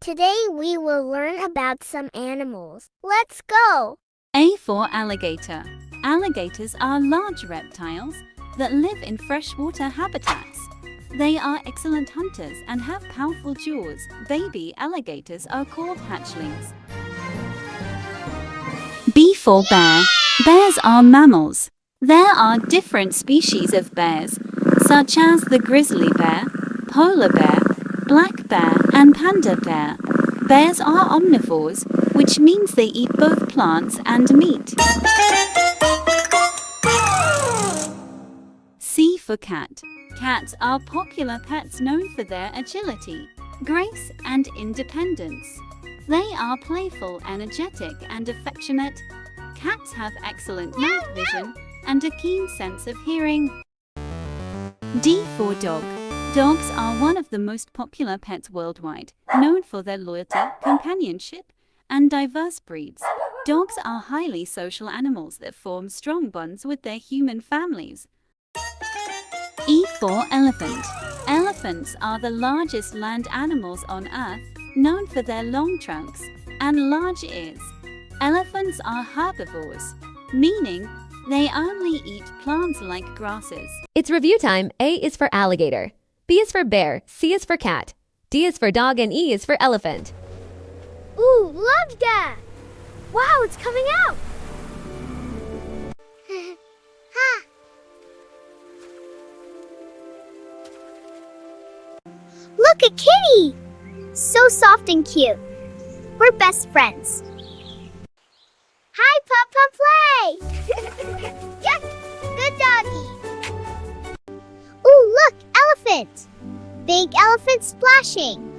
Today we will learn about some animals. Let's go! A for alligator. Alligators are large reptiles that live in freshwater habitats. They are excellent hunters and have powerful jaws. Baby alligators are called hatchlings. B for bear. Bears are mammals. There are different species of bears, such as the grizzly bear, polar bear, black bear, and panda bear. Bears are omnivores, which means they eat both plants and meat. C for cat. Cats are popular pets known for their agility, grace, and independence. They are playful, energetic, and affectionate. Cats have excellent night vision and a keen sense of hearing. D for dog. Dogs are one of the most popular pets worldwide, known for their loyalty, companionship, and diverse breeds. Dogs are highly social animals that form strong bonds with their human families. E for elephant. Elephants are the largest land animals on Earth, known for their long trunks and large ears. Elephants are herbivores, meaning they only eat plants like grasses. It's review time. A is for alligator. B is for bear. C is for cat. D is for dog, and E is for elephant. Ooh, love that! Wow, it's coming out! Ha! Look, a kitty! So soft and cute. We're best friends. Hi, Pum Pum Play! Yes, good doggy. Ooh, look, elephant! Big elephant splashing.